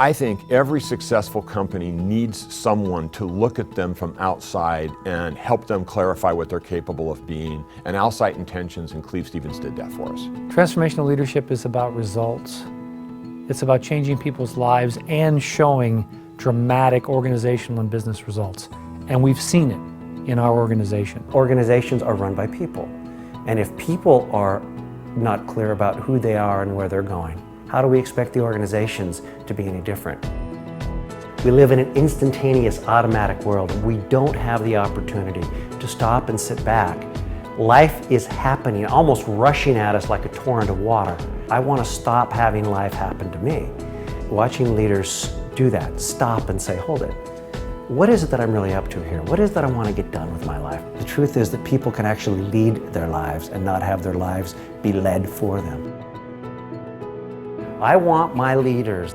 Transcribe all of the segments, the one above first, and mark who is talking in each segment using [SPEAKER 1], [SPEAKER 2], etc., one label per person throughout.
[SPEAKER 1] I think every successful company needs someone to look at them from outside and help them clarify what they're capable of being. And Outside Intentions and Cleve Stevens did that for us.
[SPEAKER 2] Transformational leadership is about results. It's about changing people's lives and showing dramatic organizational and business results. And we've seen it in our organization.
[SPEAKER 3] Organizations are run by people. And if people are not clear about who they are and where they're going, how do we expect the organizations to be any different? We live in an instantaneous, automatic world. We don't have the opportunity to stop and sit back. Life is happening, almost rushing at us like a torrent of water. I want to stop having life happen to me. Watching leaders do that, stop and say, hold it. What is it that I'm really up to here? What is it that I want to get done with my life? The truth is that people can actually lead their lives and not have their lives be led for them. I want my leaders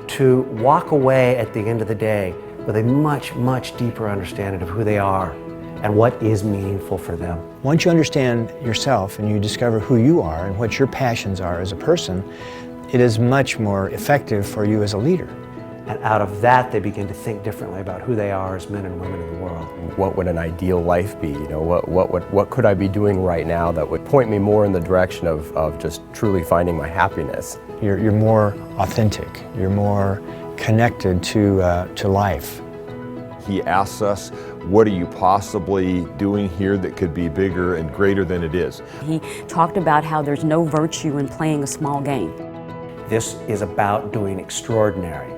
[SPEAKER 3] to walk away at the end of the day with a much, much deeper understanding of who they are and what is meaningful for them.
[SPEAKER 4] Once you understand yourself and you discover who you are and what your passions are as a person, it is much more effective for you as a leader.
[SPEAKER 3] And out of that, they begin to think differently about who they are as men and women in the world.
[SPEAKER 5] What would an ideal life be? You know, what could I be doing right now that would point me more in the direction of just truly finding my happiness?
[SPEAKER 4] You're more authentic. You're more connected to life.
[SPEAKER 1] He asks us, what are you possibly doing here that could be bigger and greater than it is?
[SPEAKER 6] He talked about how there's no virtue in playing a small game.
[SPEAKER 3] This is about doing extraordinary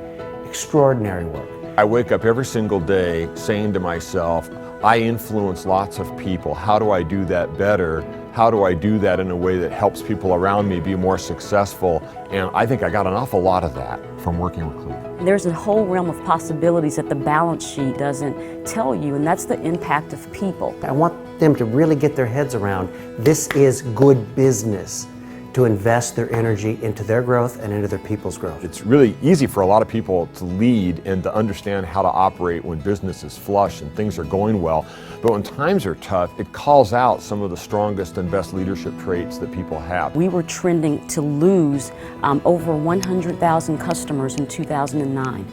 [SPEAKER 3] work.
[SPEAKER 1] I wake up every single day saying to myself, I influence lots of people. How do I do that better? How do I do that in a way that helps people around me be more successful? And I think I got an awful lot of that from working with Cleve.
[SPEAKER 6] There's a whole realm of possibilities that the balance sheet doesn't tell you, and that's the impact of people.
[SPEAKER 3] I want them to really get their heads around, this is good business, to invest their energy into their growth and into their people's growth.
[SPEAKER 1] It's really easy for a lot of people to lead and to understand how to operate when business is flush and things are going well. But when times are tough, it calls out some of the strongest and best leadership traits that people have.
[SPEAKER 6] We were trending to lose over 100,000 customers in 2009.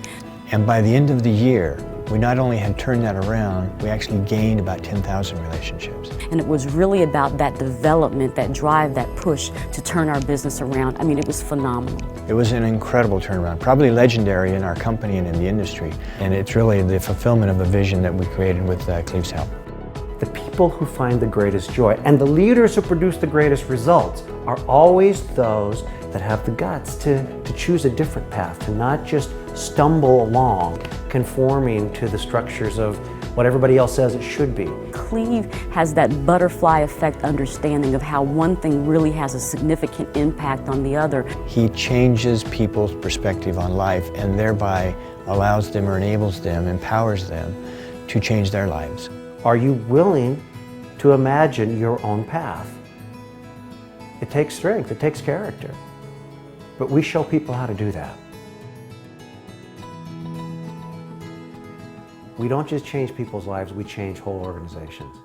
[SPEAKER 4] And by the end of the year, we not only had turned that around, we actually gained about 10,000 relationships.
[SPEAKER 6] And it was really about that development, that drive, that push to turn our business around. I mean, it was phenomenal.
[SPEAKER 4] It was an incredible turnaround, probably legendary in our company and in the industry. And it's really the fulfillment of a vision that we created with Cleve's help.
[SPEAKER 3] The people who find the greatest joy and the leaders who produce the greatest results are always those that have the guts to choose a different path, to not just stumble along conforming to the structures of what everybody else says it should be.
[SPEAKER 6] Cleve has that butterfly effect understanding of how one thing really has a significant impact on the other.
[SPEAKER 4] He changes people's perspective on life and thereby allows them or enables them, empowers them to change their lives.
[SPEAKER 3] Are you willing to imagine your own path? It takes strength, it takes character, but we show people how to do that. We don't just change people's lives, we change whole organizations.